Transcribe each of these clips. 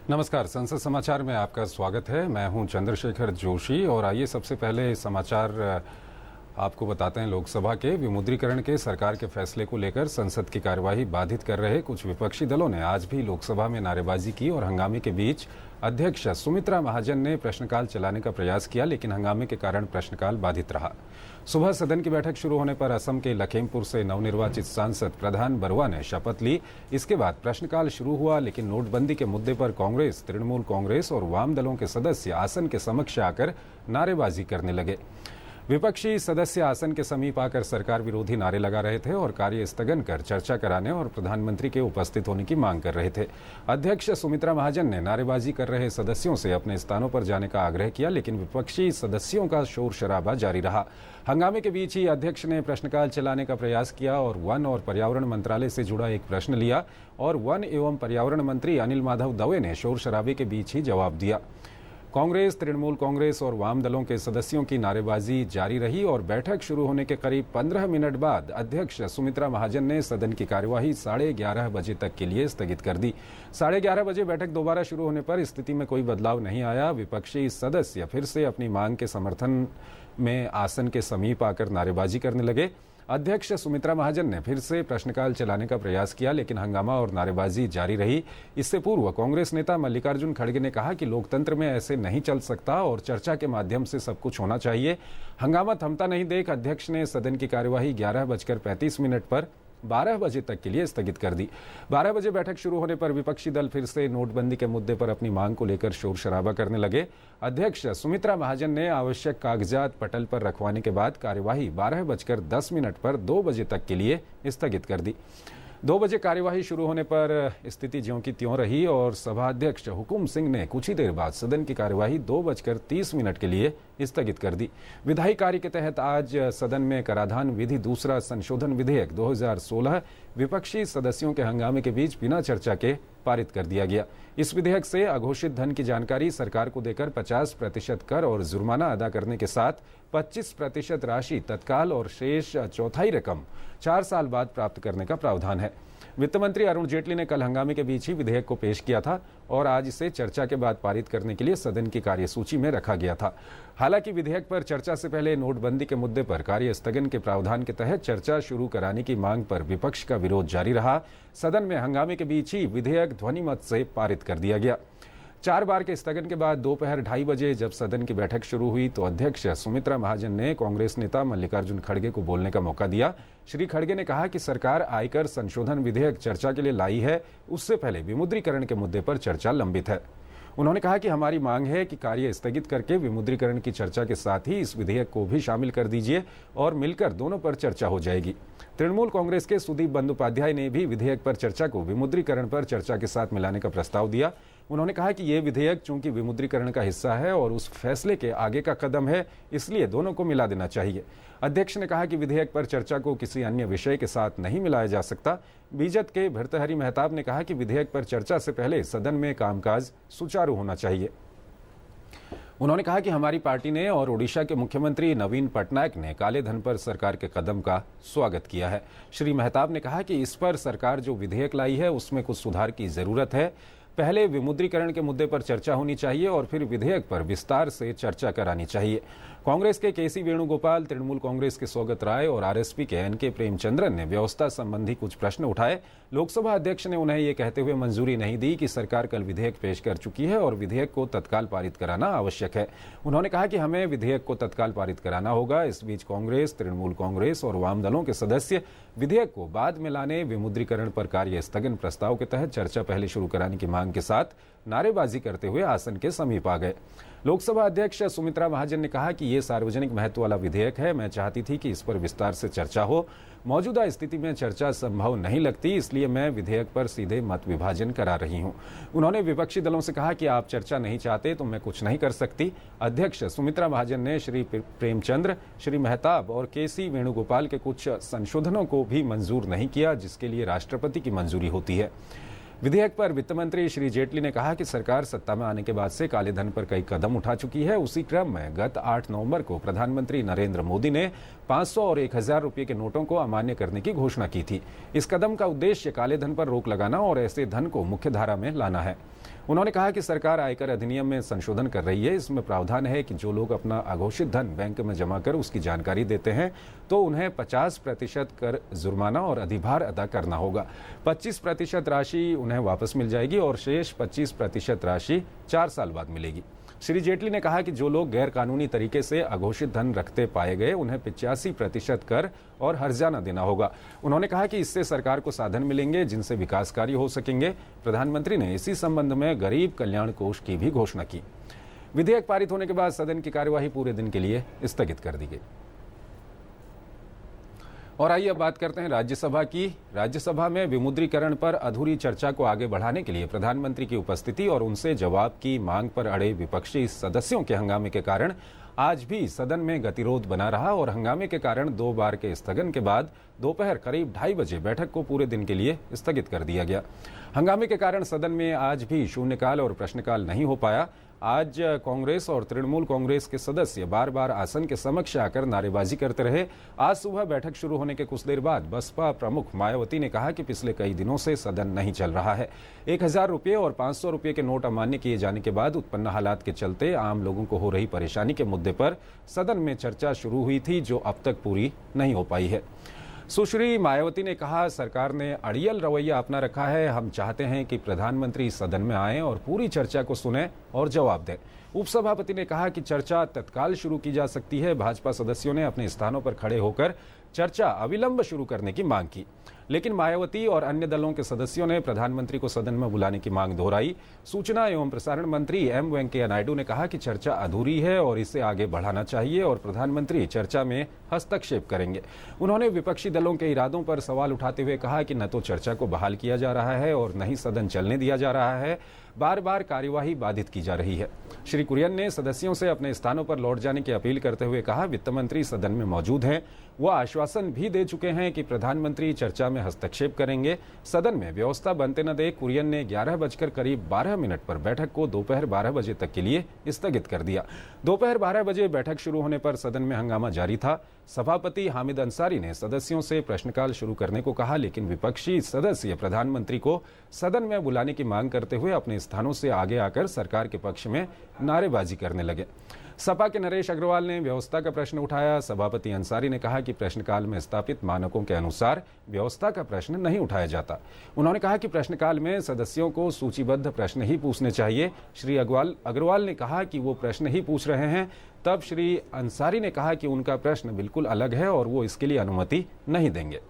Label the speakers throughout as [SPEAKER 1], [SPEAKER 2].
[SPEAKER 1] नमस्कार, संसद समाचार में आपका स्वागत है। मैं हूं चंद्रशेखर जोशी और आइए सबसे पहले समाचार आपको बताते हैं। लोकसभा के विमुद्रीकरण के सरकार के फैसले को लेकर संसद की कार्यवाही बाधित कर रहे कुछ विपक्षी दलों ने आज भी लोकसभा में नारेबाजी की और हंगामे के बीच अध्यक्ष सुमित्रा महाजन ने प्रश्नकाल चलाने का प्रयास किया, लेकिन हंगामे के कारण प्रश्नकाल बाधित रहा। सुबह सदन की बैठक शुरू होने पर असम के लखीमपुर से नवनिर्वाचित सांसद प्रधान बरुआ ने शपथ ली। इसके बाद प्रश्नकाल शुरू हुआ, लेकिन नोटबंदी के मुद्दे पर कांग्रेस, तृणमूल कांग्रेस और वाम दलों के सदस्य आसन के समक्ष आकर नारेबाजी करने लगे। विपक्षी सदस्य आसन के समीप आकर सरकार विरोधी नारे लगा रहे थे और कार्य स्थगन कर चर्चा कराने और प्रधानमंत्री के उपस्थित होने की मांग कर रहे थे। अध्यक्ष सुमित्रा महाजन ने नारेबाजी कर रहे सदस्यों से अपने स्थानों पर जाने का आग्रह किया, लेकिन विपक्षी सदस्यों का शोर शराबा जारी रहा। हंगामे के बीच ही अध्यक्ष ने प्रश्नकाल चलाने का प्रयास किया और वन और पर्यावरण मंत्रालय से जुड़ा एक प्रश्न लिया और वन एवं पर्यावरण मंत्री अनिल माधव दवे ने शोर शराबे के बीच ही जवाब दिया। कांग्रेस, तृणमूल कांग्रेस और वाम दलों के सदस्यों की नारेबाजी जारी रही और बैठक शुरू होने के करीब 15 मिनट बाद अध्यक्ष सुमित्रा महाजन ने सदन की कार्यवाही 11:30 बजे तक के लिए स्थगित कर दी। 11:30 बजे बैठक दोबारा शुरू होने पर स्थिति में कोई बदलाव नहीं आया। विपक्षी सदस्य फिर से अपनी मांग के समर्थन में आसन के समीप आकर नारेबाजी करने लगे। अध्यक्ष सुमित्रा महाजन ने फिर से प्रश्नकाल चलाने का प्रयास किया, लेकिन हंगामा और नारेबाजी जारी रही। इससे पूर्व कांग्रेस नेता मल्लिकार्जुन खड़गे ने कहा कि लोकतंत्र में ऐसे नहीं चल सकता और चर्चा के माध्यम से सब कुछ होना चाहिए। हंगामा थमता नहीं देख अध्यक्ष ने सदन की कार्यवाही 11:35 पर 12 बजे तक के लिए स्थगित कर दी। 12 बजे बैठक शुरू होने पर विपक्षी दल फिर से नोटबंदी के मुद्दे पर अपनी मांग को लेकर शोर शराबा करने लगे। अध्यक्ष सुमित्रा महाजन ने आवश्यक कागजात पटल पर रखवाने के बाद कार्यवाही 12:10 पर 2 बजे तक के लिए स्थगित कर दी। 2 बजे कार्यवाही शुरू होने पर स्थिति ज्यों की त्यों रही और सभाध्यक्ष हुकुम सिंह ने कुछ ही देर बाद सदन की कार्यवाही 2:30 के लिए स्थगित कर दी। विधायी कार्य के तहत आज सदन में कराधान विधि दूसरा संशोधन विधेयक 2016 विपक्षी सदस्यों के हंगामे के बीच बिना चर्चा के पारित कर दिया गया। इस विधेयक से अघोषित धन की जानकारी सरकार को देकर 50% कर और जुर्माना अदा करने के साथ 25% राशि तत्काल और शेष चौथाई रकम 4 साल बाद प्राप्त करने का प्रावधान है। वित्त मंत्री अरुण जेटली ने कल हंगामे के बीच ही विधेयक को पेश किया था और आज इसे चर्चा के बाद पारित करने के लिए सदन की कार्यसूची में रखा गया था। हालांकि विधेयक पर चर्चा से पहले नोटबंदी के मुद्दे पर कार्य स्थगन के प्रावधान के तहत चर्चा शुरू कराने की मांग पर विपक्ष का विरोध जारी रहा। सदन में हंगामे के बीच ही विधेयक ध्वनिमत से पारित कर दिया गया। 4 बार के स्थगन के बाद दोपहर 2:30 बजे जब सदन की बैठक शुरू हुई तो अध्यक्ष सुमित्रा महाजन ने कांग्रेस नेता मल्लिकार्जुन खड़गे को बोलने का मौका दिया। श्री खड़गे ने कहा कि सरकार आयकर संशोधन विधेयक चर्चा के लिए लाई है, उससे पहले विमुद्रीकरण के मुद्दे पर चर्चा लंबित है। उन्होंने कहा कि हमारी मांग है कि कार्य स्थगित करके विमुद्रीकरण की चर्चा के साथ ही इस विधेयक को भी शामिल कर दीजिए और मिलकर दोनों पर चर्चा हो जाएगी। तृणमूल कांग्रेस के सुदीप बंदोपाध्याय ने भी विधेयक पर चर्चा को विमुद्रीकरण पर चर्चा के साथ मिलाने का प्रस्ताव दिया। उन्होंने कहा कि ये विधेयक चूंकि विमुद्रीकरण का हिस्सा है और उस फैसले के आगे का कदम है, इसलिए दोनों को मिला देना चाहिए। अध्यक्ष ने कहा कि विधेयक पर चर्चा को किसी अन्य विषय के साथ नहीं मिलाया जा सकता। बीजेपी के भर्तृहरि मेहताब ने कहा कि विधेयक पर चर्चा से पहले सदन में कामकाज सुचारू होना चाहिए। उन्होंने कहा कि हमारी पार्टी ने और ओडिशा के मुख्यमंत्री नवीन पटनायक ने काले धन पर सरकार के कदम का स्वागत किया है। श्री मेहताब ने कहा कि इस पर सरकार जो विधेयक लाई है उसमें कुछ सुधार की जरूरत है। पहले विमुद्रीकरण के मुद्दे पर चर्चा होनी चाहिए और फिर विधेयक पर विस्तार से चर्चा करानी चाहिए। कांग्रेस के केसी वेणुगोपाल, तृणमूल कांग्रेस के सौगत राय और आरएसपी के एनके प्रेमचंद्रन ने व्यवस्था संबंधी कुछ प्रश्न उठाए। लोकसभा अध्यक्ष ने उन्हें ये कहते हुए मंजूरी नहीं दी कि सरकार कल विधेयक पेश कर चुकी है और विधेयक को तत्काल पारित कराना आवश्यक है। उन्होंने कहा कि हमें विधेयक को तत्काल पारित कराना होगा। इस बीच कांग्रेस, तृणमूल कांग्रेस और वाम दलों के सदस्य विधेयक को बाद में लाने, विमुद्रीकरण पर कार्य स्थगन प्रस्ताव के तहत चर्चा पहले शुरू कराने की मांग के साथ नारेबाजी करते हुए आसन के समीप आ गए। लोकसभा अध्यक्ष सुमित्रा महाजन ने कहा कि ये सार्वजनिक महत्व वाला विधेयक है। मैं चाहती थी कि इस पर विस्तार से चर्चा हो। मौजूदा स्थिति में चर्चा संभव नहीं लगती, इसलिए मैं विधेयक पर सीधे मत विभाजन करा रही हूं। उन्होंने विपक्षी दलों से कहा कि आप चर्चा नहीं चाहते तो मैं कुछ नहीं कर सकती। अध्यक्ष सुमित्रा महाजन ने श्री प्रेमचंद्र, श्री मेहताब और केसी वेणुगोपाल के कुछ संशोधनों को भी मंजूर नहीं किया, जिसके लिए राष्ट्रपति की मंजूरी होती है। विधेयक पर वित्त मंत्री श्री जेटली ने कहा कि सरकार सत्ता में आने के बाद से काले धन पर कई कदम उठा चुकी है। उसी क्रम में गत 8 नवंबर को प्रधानमंत्री नरेंद्र मोदी ने 500 और 1000 रुपये के नोटों को अमान्य करने की घोषणा की थी। इस कदम का उद्देश्य काले धन पर रोक लगाना और ऐसे धन को मुख्य धारा में लाना है। उन्होंने कहा कि सरकार आयकर अधिनियम में संशोधन कर रही है। इसमें प्रावधान है कि जो लोग अपना अघोषित धन बैंक में जमा कर उसकी जानकारी देते हैं तो उन्हें 50% कर जुर्माना और अधिभार अदा करना होगा। 25% राशि उन्हें वापस मिल जाएगी और शेष 25% राशि 4 साल बाद मिलेगी। श्री जेटली ने कहा कि जो लोग गैर कानूनी तरीके से अघोषित धन रखते पाए गए उन्हें 85% कर और हर्जाना देना होगा। उन्होंने कहा कि इससे सरकार को साधन मिलेंगे जिनसे विकास कार्य हो सकेंगे। प्रधानमंत्री ने इसी संबंध में गरीब कल्याण कोष की भी घोषणा की। विधेयक पारित होने के बाद सदन की कार्यवाही पूरे दिन के लिए स्थगित कर दी गई। और आइए अब बात करते हैं राज्यसभा की। राज्यसभा में विमुद्रीकरण पर अधूरी चर्चा को आगे बढ़ाने के लिए प्रधानमंत्री की उपस्थिति और उनसे जवाब की मांग पर अड़े विपक्षी सदस्यों के हंगामे के कारण आज भी सदन में गतिरोध बना रहा और हंगामे के कारण 2 बार के स्थगन के बाद दोपहर करीब 2:30 बजे बैठक को पूरे दिन के लिए स्थगित कर दिया गया। हंगामे के कारण सदन में आज भी शून्यकाल और प्रश्नकाल नहीं हो पाया। आज कांग्रेस और तृणमूल कांग्रेस के सदस्य बार बार आसन के समक्ष आकर नारेबाजी करते रहे। आज सुबह बैठक शुरू होने के कुछ देर बाद बसपा प्रमुख मायावती ने कहा कि पिछले कई दिनों से सदन नहीं चल रहा है। 1000 रुपये और 500 रुपये के नोट अमान्य किए जाने के बाद उत्पन्न हालात के चलते आम लोगों को हो रही परेशानी के मुद्दे पर सदन में चर्चा शुरू हुई थी, जो अब तक पूरी नहीं हो पाई है। सुश्री मायावती ने कहा, सरकार ने अड़ियल रवैया अपना रखा है। हम चाहते हैं कि प्रधानमंत्री सदन में आएं और पूरी चर्चा को सुने और जवाब दें। उपसभापति ने कहा कि चर्चा तत्काल शुरू की जा सकती है। भाजपा सदस्यों ने अपने स्थानों पर खड़े होकर चर्चा अविलंब शुरू करने की मांग की, लेकिन मायावती और अन्य दलों के सदस्यों ने प्रधानमंत्री को सदन में बुलाने की मांग दोहराई। सूचना एवं प्रसारण मंत्री एम वेंकैया नायडू ने कहा कि चर्चा अधूरी है और इसे आगे बढ़ाना चाहिए और प्रधानमंत्री चर्चा में हस्तक्षेप करेंगे। उन्होंने विपक्षी दलों के इरादों पर सवाल उठाते हुए कहा कि न तो चर्चा को बहाल किया जा रहा है और न ही सदन चलने दिया जा रहा है, बार बार कार्यवाही बाधित की जा रही है। श्री कुरियन ने सदस्यों से अपने स्थानों पर लौट जाने की अपील करते हुए कहा, वित्त मंत्री सदन में मौजूद हैं। वह आश्वासन भी दे चुके हैं कि प्रधानमंत्री चर्चा में हस्तक्षेप करेंगे। सदन में व्यवस्था बनते न देख कुरियन ने 11:12 पर बैठक को दोपहर 12 बजे तक के लिए स्थगित कर दिया। दोपहर 12 बजे बैठक शुरू होने पर सदन में हंगामा जारी था। सभापति हामिद अंसारी ने सदस्यों से प्रश्नकाल शुरू करने को कहा, लेकिन विपक्षी सदस्य प्रधानमंत्री को सदन में बुलाने की मांग करते हुए अपने स्थानों से आगे आकर सरकार के पक्ष में नारेबाजी करने लगे। सपा के नरेश अग्रवाल ने व्यवस्था का प्रश्न उठाया। सभापति अंसारी ने कहा कि प्रश्नकाल में स्थापित मानकों के अनुसार व्यवस्था का प्रश्न नहीं उठाया जाता। उन्होंने कहा कि प्रश्नकाल में सदस्यों को सूचीबद्ध प्रश्न ही पूछने चाहिए। श्री अग्रवाल ने कहा कि वो प्रश्न ही पूछ रहे हैं। तब श्री अंसारी ने कहा कि उनका प्रश्न बिल्कुल अलग है और वो इसके लिए अनुमति नहीं देंगे।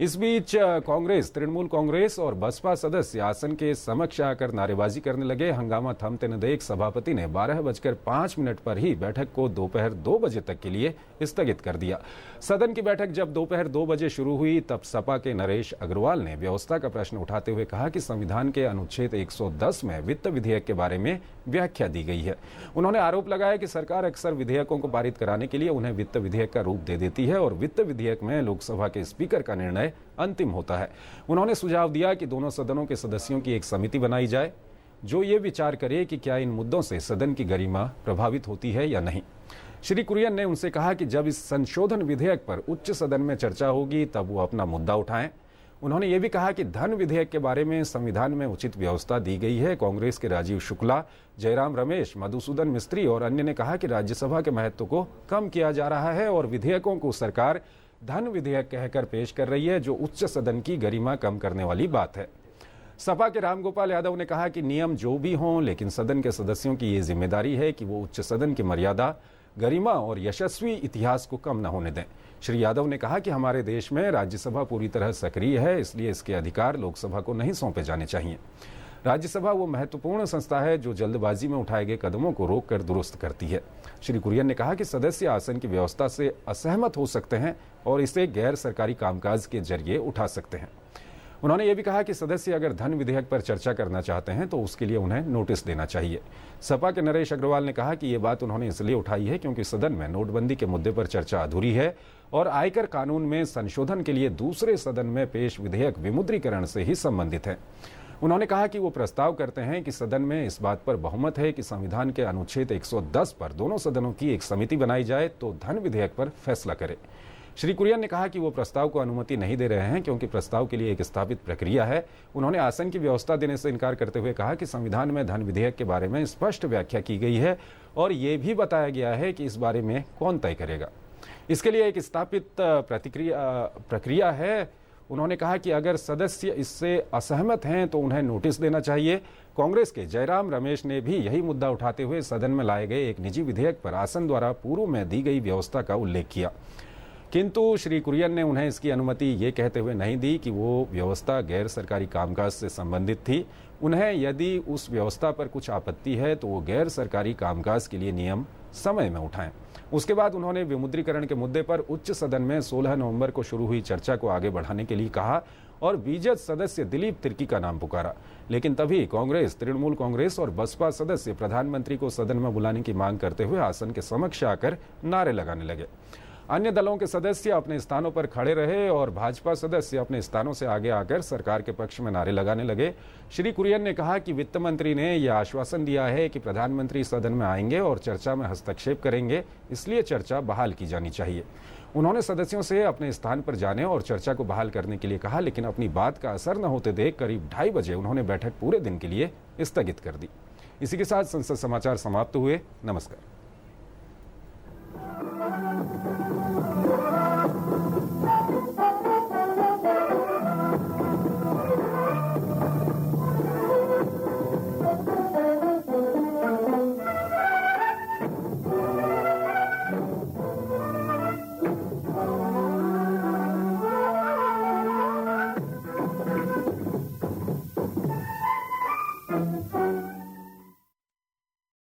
[SPEAKER 1] इस बीच कांग्रेस, तृणमूल कांग्रेस और बसपा सदस्य आसन के समक्ष आकर नारेबाजी करने लगे। हंगामा थमते न देख सभापति ने 12:05 पर ही बैठक को दोपहर 2 बजे तक के लिए स्थगित कर दिया। सदन की बैठक जब दोपहर 2 बजे शुरू हुई तब सपा के नरेश अग्रवाल ने व्यवस्था का प्रश्न उठाते हुए कहा कि संविधान के अनुच्छेद 110 में वित्त विधेयक के बारे में व्याख्या दी गई है। उन्होंने आरोप लगाया कि सरकार अक्सर विधेयकों को पारित कराने के लिए उन्हें वित्त विधेयक का रूप दे देती है और वित्त विधेयक में लोकसभा के स्पीकर का निर्णय अंतिम होता है। उन्होंने सुझाव दिया कि दोनों सदनों के सदस्यों की एक समिति बनाई जाए जो ये विचार करे कि क्या इन मुद्दों से सदन की गरिमा प्रभावित होती है या नहीं। श्री कुरियन ने उनसे कहा कि जब इस संशोधन विधेयक पर उच्च सदन में चर्चा होगी तब वो अपना मुद्दा उठाएं। उन्होंने ये भी कहा कि धन विधेयक के बारे में संविधान में उचित व्यवस्था दी गई है। कांग्रेस के राजीव शुक्ला, जयराम रमेश, मधुसूदन मिस्त्री और अन्य ने कहा कि राज्यसभा के महत्व को कम किया जा रहा है और विधेयकों को सरकार धन विधेयक कहकर पेश कर रही है, जो उच्च सदन की गरिमा कम करने वाली बात है। सपा के रामगोपाल यादव ने कहा कि नियम जो भी हों, लेकिन सदन के सदस्यों की ये जिम्मेदारी है कि वो उच्च सदन की मर्यादा, गरिमा और यशस्वी इतिहास को कम न होने दें। श्री यादव ने कहा कि हमारे देश में राज्यसभा पूरी तरह सक्रिय है, इसलिए इसके अधिकार लोकसभा को नहीं सौंपे जाने चाहिए। राज्यसभा वो महत्वपूर्ण संस्था है जो जल्दबाजी में उठाए गए कदमों को रोककर दुरुस्त करती है। श्री कुरियन ने कहा कि सदस्य आसन की व्यवस्था से असहमत हो सकते हैं और इसे गैर सरकारी कामकाज के जरिए उठा सकते हैं। उन्होंने ये भी कहा कि सदस्य अगर धन विधेयक पर चर्चा करना चाहते हैं तो उसके लिए उन्हें नोटिस देना चाहिए। सपा के नरेश अग्रवाल ने कहा कि ये बात उन्होंने इसलिए उठाई है क्योंकि सदन में नोटबंदी के मुद्दे पर चर्चा अधूरी है और आयकर कानून में संशोधन के लिए दूसरे सदन में पेश विधेयक विमुद्रीकरण से ही संबंधित है। उन्होंने कहा कि वो प्रस्ताव करते हैं कि सदन में इस बात पर बहुमत है कि संविधान के अनुच्छेद 110 पर दोनों सदनों की एक समिति बनाई जाए तो धन विधेयक पर फैसला करे। श्री कुरियन ने कहा कि वो प्रस्ताव को अनुमति नहीं दे रहे हैं क्योंकि प्रस्ताव के लिए एक स्थापित प्रक्रिया है। उन्होंने आसन की व्यवस्था देने से इनकार करते हुए कहा कि संविधान में धन विधेयक के बारे में स्पष्ट व्याख्या की गई है और ये भी बताया गया है कि इस बारे में कौन तय करेगा। इसके लिए एक स्थापित प्रक्रिया है। उन्होंने कहा कि अगर सदस्य इससे असहमत हैं तो उन्हें नोटिस देना चाहिए। कांग्रेस के जयराम रमेश ने भी यही मुद्दा उठाते हुए सदन में लाए गए एक निजी विधेयक पर आसन द्वारा पूर्व में दी गई व्यवस्था का उल्लेख किया, किंतु श्री कुरियन ने उन्हें इसकी अनुमति ये कहते हुए नहीं दी कि वो व्यवस्था गैर सरकारी कामकाज से संबंधित थी। उन्हें यदि उस व्यवस्था पर कुछ आपत्ति है तो वो गैर सरकारी कामकाज के लिए नियम समय में उठाएं। उसके बाद उन्होंने विमुद्रीकरण के मुद्दे पर उच्च सदन में 16 नवंबर को शुरू हुई चर्चा को आगे बढ़ाने के लिए कहा और बीजेपी सदस्य दिलीप तिर्की का नाम पुकारा, लेकिन तभी कांग्रेस, तृणमूल कांग्रेस और बसपा सदस्य प्रधानमंत्री को सदन में बुलाने की मांग करते हुए आसन के समक्ष आकर नारे लगाने लगे। अन्य दलों के सदस्य अपने स्थानों पर खड़े रहे और भाजपा सदस्य अपने स्थानों से आगे आकर सरकार के पक्ष में नारे लगाने लगे। श्री कुरियन ने कहा कि वित्त मंत्री ने यह आश्वासन दिया है कि प्रधानमंत्री सदन में आएंगे और चर्चा में हस्तक्षेप करेंगे, इसलिए चर्चा बहाल की जानी चाहिए। उन्होंने सदस्यों से अपने स्थान पर जाने और चर्चा को बहाल करने के लिए कहा, लेकिन अपनी बात का असर न होते देख करीब 2:30 बजे उन्होंने बैठक पूरे दिन के लिए स्थगित कर दी। इसी के साथ संसद समाचार समाप्त हुए। नमस्कार।